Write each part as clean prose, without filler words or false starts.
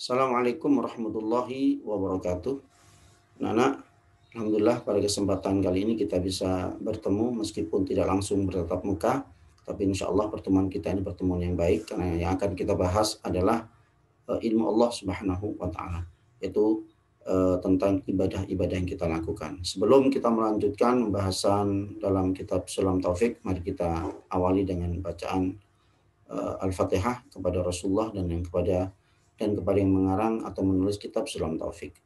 Assalamualaikum warahmatullahi wabarakatuh. Nana, alhamdulillah pada kesempatan kali ini kita bisa bertemu meskipun tidak langsung bertatap muka, tapi insya Allah pertemuan kita ini pertemuan yang baik karena yang akan kita bahas adalah ilmu Allah Subhanahu wa taala, yaitu tentang ibadah-ibadah yang kita lakukan. Sebelum kita melanjutkan pembahasan dalam kitab Sulam Taufik, mari kita awali dengan bacaan Al-Fatihah kepada Rasulullah dan kepada yang mengarang atau menulis kitab Sulam Taufik.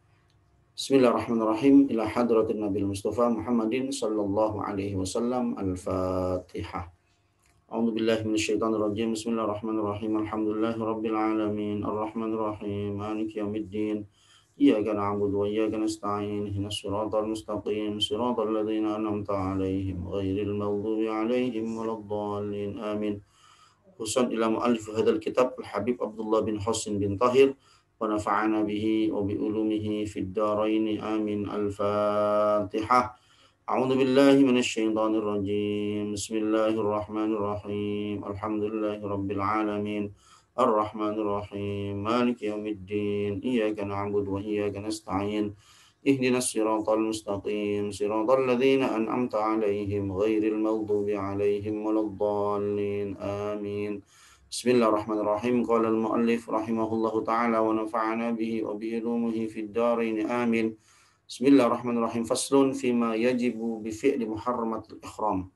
Bismillahirrahmanirrahim. Ila hadratin Nabi Mustafa Muhammadin sallallahu alaihi wasallam. Al-Fatihah. A'udzu billahi minasyaitonir rajim. Bismillahirrahmanirrahim. Alhamdulillahi rabbil alamin. Arrahmanir rahim. Maliki yaumiddin. Iyyaka na'budu wa iyyaka nasta'in. Ihdinas siratal mustaqim. Siratal ladzina an'amta 'alaihim ghairil maghdubi 'alaihim waladdallin. Amin. Khususan ila mu'allif hadzal kitab Al-Habib Abdullah bin Husin bin Tahir wa nafa'ana bihi wa bi ulumihi fid dharain amin. Al-Fatihah. A'udzu billahi minasyaitonir rajim. Bismillahirrahmanirrahim. Alhamdulillahi rabbil alamin. Arrahmanir rahim. Maliki yaumiddin. Iyyaka na'budu wa iyyaka nasta'in. Ihdinas siratal mustaqim. Siratal ladzina an'amta 'alaihim ghairil maghdubi 'alaihim waladdallin. Amin. Bismillahirrahmanirrahim. Qala al-muallif rahimahullahu ta'ala wa nafa'ana bihi wa bi ulumihi fid dharain. Amin. Bismillahirrahmanirrahim. Faslun fima yajibu bi fi'li muharramatil ihram.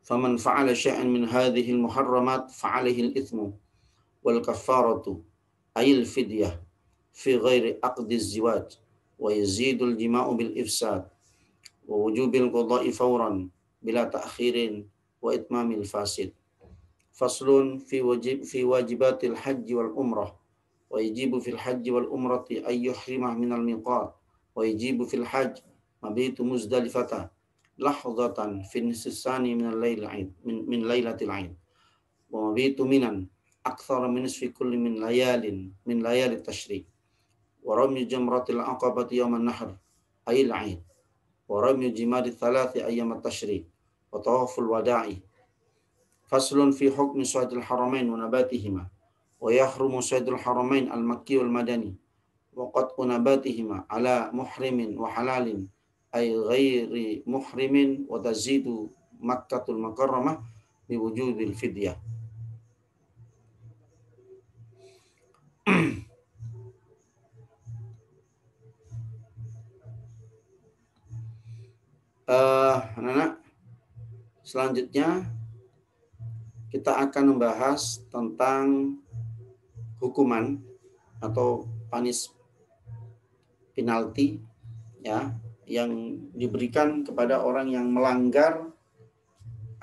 Faman fa'ala syai'an min hadhihi al-muharramat fa'alaihi al-ithmu wal kaffaratu ayil fidyah fi ghairi aqdi az-ziwaj wa yazidul jima'u bil ifsad wa wujubil qada'i fawran bila ta'khirin wa itmamil fasid. Faslun fi wajibatil haji wal umrah wa yajibu fil haji wal umrati ay yuhrimah minal miqat wa yajibu fil hajj mabitu muzdalifata lahzatan fi nisfani min al-lail min lailatil aid wa mabitu minan akthara min nisfi kulli min layali tashrik wa ramyu jamratil aqabati yawm an-nahr ayil aid wa ramyu jimari thalathi ayyam at-tashrik wa tawaful wada'i. Faslun fi hukmi saydil haramain wa nabatihima wa yahrumu saydul haramain al-makki wal madani wa qat'u nabatihima ala muhrimin wa halalin ay ghairi muhrimin wa tazidu Makkatul Mukarramah bi wujudil fidyah. Anak-anak, selanjutnya kita akan membahas tentang hukuman atau penalti ya yang diberikan kepada orang yang melanggar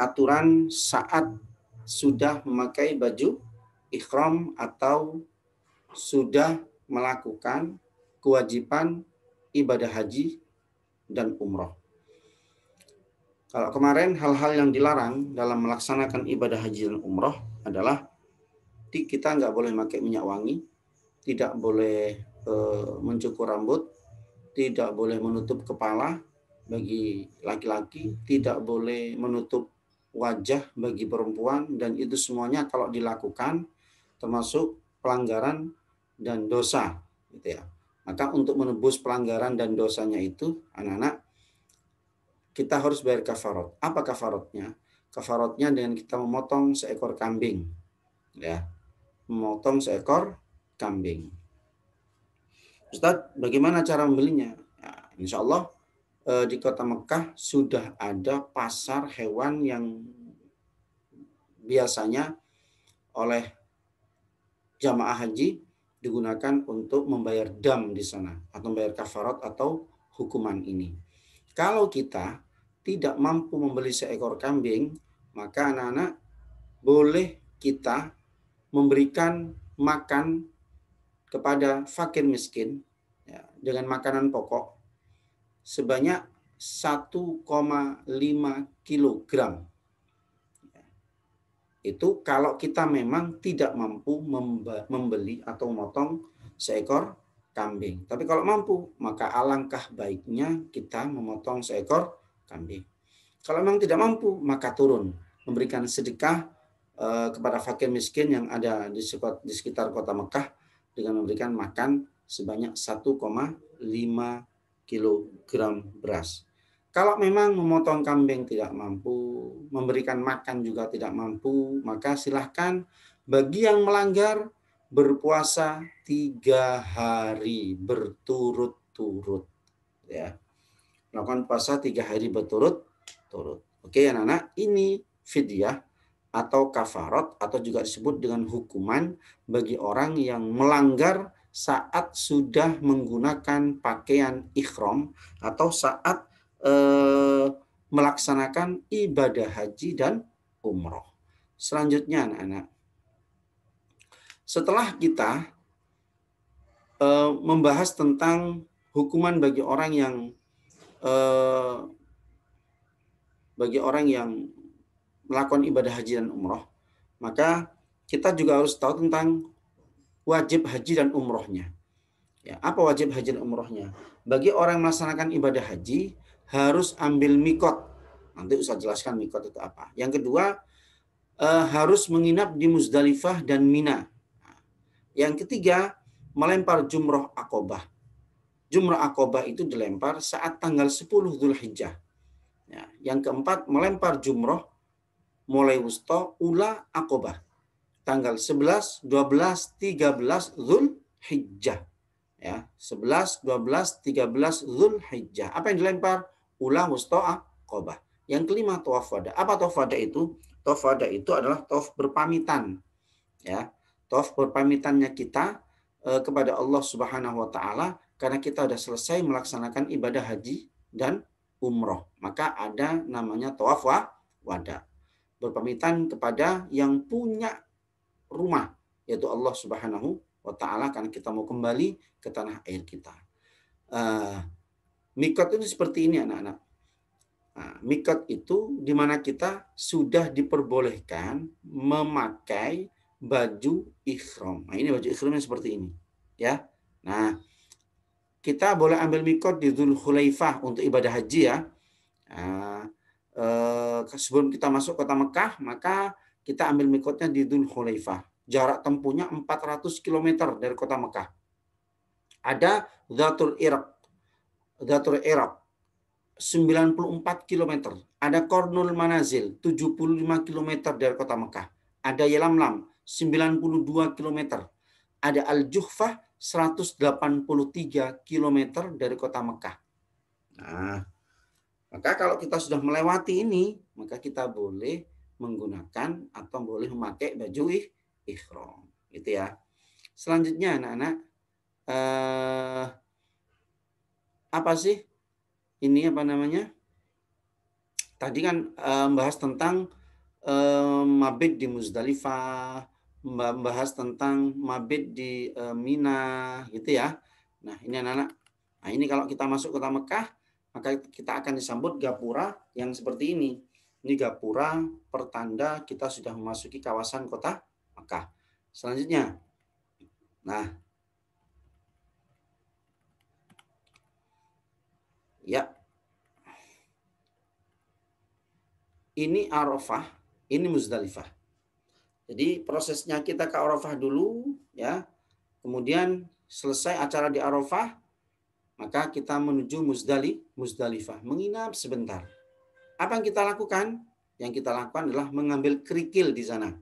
aturan saat sudah memakai baju ihram atau sudah melakukan kewajiban ibadah haji dan umroh. Kalau kemarin hal-hal yang dilarang dalam melaksanakan ibadah haji dan umroh adalah kita nggak boleh pakai minyak wangi, tidak boleh mencukur rambut, tidak boleh menutup kepala bagi laki-laki, tidak boleh menutup wajah bagi perempuan, dan itu semuanya kalau dilakukan termasuk pelanggaran dan dosa, gitu ya. Maka untuk menebus pelanggaran dan dosanya itu, anak-anak, kita harus bayar kafarat. Apa kafaratnya? Kafaratnya dengan kita memotong seekor kambing, ya, memotong seekor kambing. Ustadz, bagaimana cara membelinya? Ya, insya Allah di kota Mekah sudah ada pasar hewan yang biasanya oleh jamaah haji digunakan untuk membayar dam di sana atau membayar kafarat atau hukuman ini. Kalau kita tidak mampu membeli seekor kambing, maka anak-anak boleh kita memberikan makan kepada fakir miskin ya, dengan makanan pokok sebanyak 1,5 kilogram. Itu kalau kita memang tidak mampu membeli atau memotong seekor kambing. Tapi kalau mampu, maka alangkah baiknya kita memotong seekor kambing. Kalau memang tidak mampu, maka turun memberikan sedekah kepada fakir miskin yang ada di sekitar kota Mekah dengan memberikan makan sebanyak 1,5 kilogram beras. Kalau memang memotong kambing tidak mampu, memberikan makan juga tidak mampu, maka silahkan bagi yang melanggar berpuasa 3 hari berturut-turut. Ya, melakukan puasa 3 hari berturut-turut. Oke, anak-anak, ini fidyah atau kafarat atau juga disebut dengan hukuman bagi orang yang melanggar saat sudah menggunakan pakaian ihram atau saat melaksanakan ibadah haji dan umroh. Selanjutnya anak-anak, setelah kita membahas tentang hukuman bagi orang yang melakukan ibadah haji dan umroh, maka kita juga harus tahu tentang wajib haji dan umrohnya. Ya, apa wajib haji dan umrohnya? Bagi orang yang melaksanakan ibadah haji harus ambil mikot. Nanti Ustaz jelaskan mikot itu apa. Yang kedua, harus menginap di Muzdalifah dan Mina. Yang ketiga, melempar jumroh akobah. Jumroh akobah itu dilempar saat tanggal 10 Dzulhijjah. Ya, yang keempat, melempar jumroh mulai wusta ula akobah. Tanggal 11, 12, 13 Dzulhijjah. Ya, 11, 12, 13 Dzulhijjah. Apa yang dilempar? Ula wusta akobah. Yang kelima, tawaf wada. Apa tawaf wada itu? Tawaf wada itu adalah tawaf berpamitan. Ya, tawaf berpamitannya kita kepada Allah Subhanahu wa taala karena kita sudah selesai melaksanakan ibadah haji dan umroh. Maka ada namanya tawaf wada. Berpamitan kepada yang punya rumah, yaitu Allah Subhanahu wa taala karena kita mau kembali ke tanah air kita. Mikot itu seperti ini anak-anak. Mikot itu di mana kita sudah diperbolehkan memakai baju ihram. Nah, ini baju ihramnya seperti ini, ya. Nah, kita boleh ambil mikot di Dzulhulaifah untuk ibadah haji ya. Sebelum kita masuk kota Mekah, maka kita ambil mikotnya di Dzulhulaifah. Jarak tempuhnya 400 km dari kota Mekah. Ada Dzatul Iraq. Dzatul Iraq 94 km. Ada Qarnul Manazil 75 km dari kota Mekah. Ada Yalamlam 92 km. Ada Al-Juhfah 183 km dari kota Mekah. Nah, maka kalau kita sudah melewati ini, maka kita boleh menggunakan atau boleh memakai baju ihram, gitu ya. Selanjutnya anak-anak, apa sih ini apa namanya? Tadi kan membahas tentang mabit di Muzdalifah, membahas tentang mabit di Mina, gitu ya. Nah, ini anak-anak. Nah, ini kalau kita masuk kota Mekah, maka kita akan disambut gapura yang seperti ini. Ini gapura pertanda kita sudah memasuki kawasan kota Mekah. Selanjutnya, nah, ya, ini Arafah, ini Muzdalifah. Jadi prosesnya kita ke Arafah dulu, ya. Kemudian selesai acara di Arafah, maka kita menuju Muzdalifah, menginap sebentar. Apa yang kita lakukan? Yang kita lakukan adalah mengambil kerikil di sana.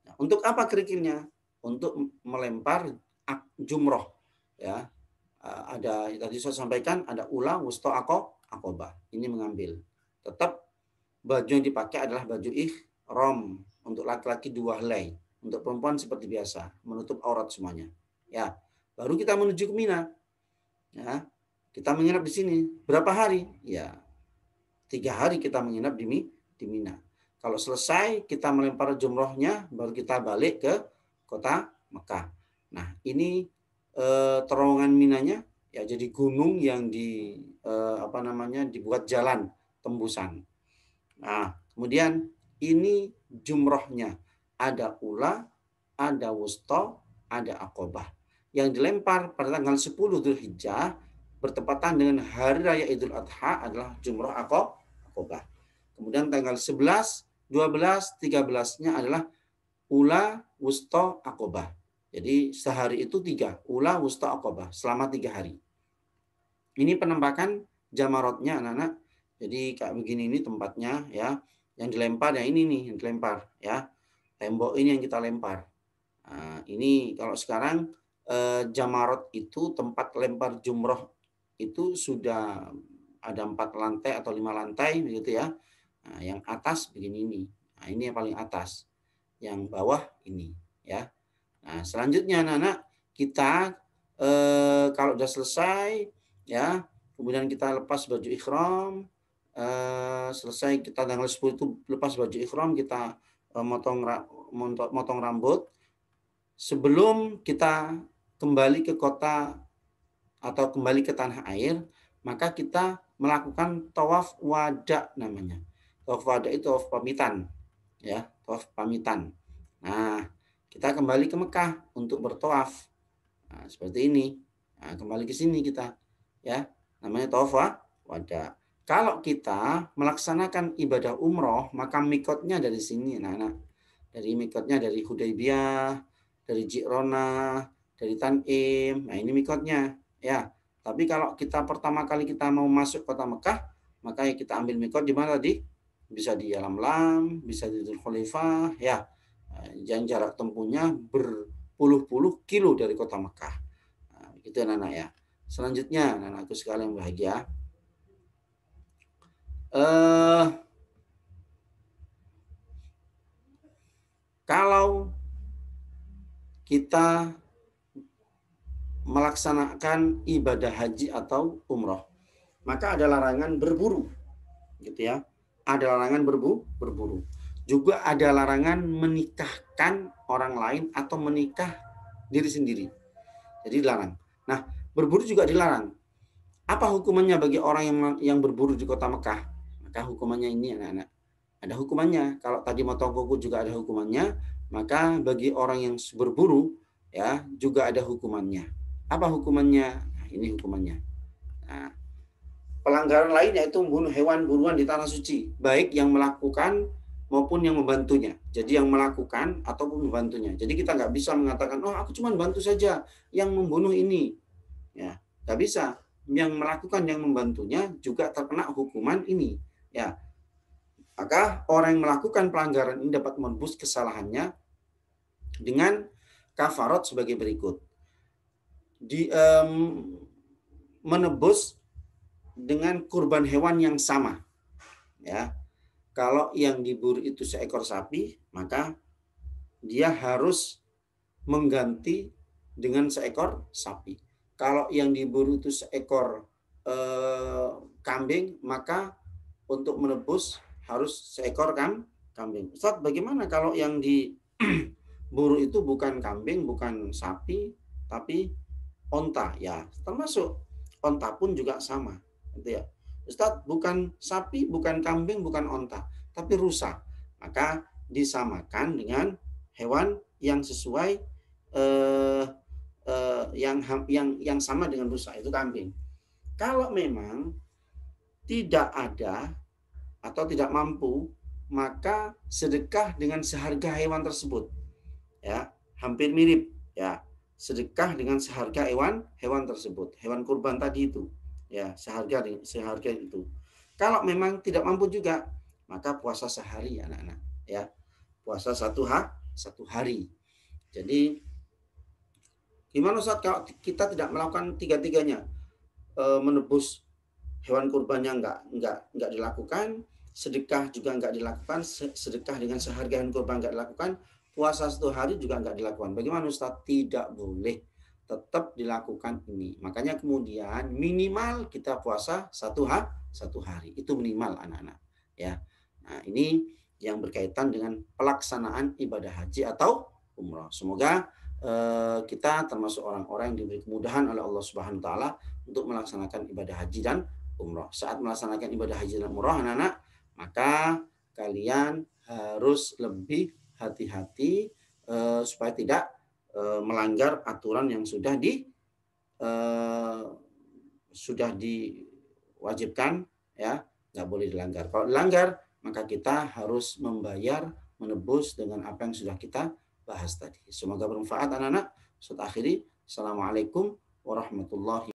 Nah, untuk apa kerikilnya? Untuk melempar jumroh. Ya, ada tadi saya sampaikan ada ula, wusta, akobah. Ini mengambil. Tetap baju yang dipakai adalah baju ihram. Untuk laki-laki 2 helai. Untuk perempuan seperti biasa, menutup aurat semuanya. Ya, baru kita menuju ke Mina. Ya, kita menginap di sini. Berapa hari? Ya, 3 hari kita menginap di Mina. Kalau selesai kita melempar jumrohnya, baru kita balik ke kota Mekah. Nah, ini terowongan Minanya ya jadi gunung yang dibuat jalan tembusan. Nah, kemudian ini jumrohnya ada ula, ada wusta, ada akobah. Yang dilempar pada tanggal 10 Dzulhijjah bertepatan dengan hari raya Idul Adha adalah jumroh akobah. Kemudian tanggal 11, 12, 13-nya adalah ula, wusta, akobah. Jadi sehari itu 3, ula, wusta, aqabah, selama 3 hari. Ini penampakan jamarotnya anak-anak. Jadi kayak begini ini tempatnya ya. Yang dilempar ya ini nih yang dilempar ya. Tembok ini yang kita lempar. Nah, ini kalau sekarang jamarot itu tempat lempar jumroh itu sudah ada 4 lantai atau 5 lantai begitu ya. Nah, yang atas begini ini. Nah, ini yang paling atas. Yang bawah ini ya. Nah, selanjutnya anak-anak kita kalau sudah selesai ya, kemudian kita lepas baju ikhram, selesai kita tanggal 10 itu lepas baju ikhram, kita motong rambut. Sebelum kita kembali ke kota atau kembali ke tanah air, maka kita melakukan tawaf wada namanya. Tawaf wada itu tawaf pamitan, ya, tawaf pamitan. Nah, kita kembali ke Mekah untuk bertawaf. Nah, seperti ini. Nah, kembali ke sini kita, ya, namanya tawaf wada. Kalau kita melaksanakan ibadah umroh, maka mikotnya dari sini, anak-anak. Dari mikotnya dari Hudaybiyah, dari Ji'rona, dari Tan'im. Nah, ini mikotnya, ya. Tapi kalau kita pertama kali kita mau masuk kota Mekah, maka ya kita ambil mikot di mana tadi? Bisa di Yalamlam, bisa di Dzul Khalifah, ya. Yang jarak tempuhnya berpuluh-puluh kilo dari kota Mekah. Nah, itu anak-anak ya. Selanjutnya, anak-anakku sekalian bahagia. Kalau kita melaksanakan ibadah haji atau umroh, maka ada larangan berburu, gitu ya. Ada larangan berburu. Juga ada larangan menikahkan orang lain atau menikah diri sendiri. Jadi dilarang. Nah, berburu juga dilarang. Apa hukumannya bagi orang yang berburu di kota Mekah? Maka hukumannya ini anak-anak. Ada hukumannya. Kalau tadi motong kuku juga ada hukumannya, maka bagi orang yang berburu ya juga ada hukumannya. Apa hukumannya? Nah, ini hukumannya. Nah, pelanggaran lain yaitu membunuh hewan buruan di tanah suci, baik yang melakukan maupun yang membantunya. Jadi yang melakukan ataupun membantunya. Jadi kita nggak bisa mengatakan, oh aku cuma bantu saja, yang membunuh ini. Ya, nggak bisa. Yang melakukan, yang membantunya juga terkena hukuman ini. Ya, maka orang yang melakukan pelanggaran ini dapat menebus kesalahannya dengan kafarat sebagai berikut. Menebus dengan kurban hewan yang sama. Ya, kalau yang diburu itu seekor sapi, maka dia harus mengganti dengan seekor sapi. Kalau yang diburu itu seekor kambing, maka untuk menebus harus seekor kambing. Ustaz, bagaimana kalau yang diburu itu bukan kambing, bukan sapi, tapi onta? Ya, termasuk onta pun juga sama, gitu ya. Ustaz, bukan sapi, bukan kambing, bukan onta, tapi rusa. Maka disamakan dengan hewan yang sesuai yang sama dengan rusa, itu kambing. Kalau memang tidak ada atau tidak mampu, maka sedekah dengan seharga hewan tersebut. Ya, hampir mirip ya. Sedekah dengan seharga hewan tersebut, hewan kurban tadi itu. Ya, seharga itu. Kalau memang tidak mampu juga, maka puasa sehari anak-anak, ya. Puasa satu hari. Jadi gimana saat kalau kita tidak melakukan tiga-tiganya? Menebus hewan kurbannya enggak dilakukan, sedekah juga enggak dilakukan, sedekah dengan seharga hewan kurban enggak dilakukan, puasa satu hari juga enggak dilakukan. Bagaimana Ustaz? Tidak boleh, tetap dilakukan ini. Makanya kemudian minimal kita puasa satu hari, itu minimal anak-anak, ya. Nah, ini yang berkaitan dengan pelaksanaan ibadah haji atau umroh. Semoga kita termasuk orang-orang yang diberi kemudahan oleh Allah Subhanahu wa taala untuk melaksanakan ibadah haji dan umroh. Saat melaksanakan ibadah haji dan umroh anak-anak, maka kalian harus lebih hati-hati supaya tidak melanggar aturan yang sudah diwajibkan, ya, nggak boleh dilanggar. Kalau dilanggar, maka kita harus membayar, menebus dengan apa yang sudah kita bahas tadi. Semoga bermanfaat anak-anak. Saya akhiri. Assalamualaikum warahmatullahi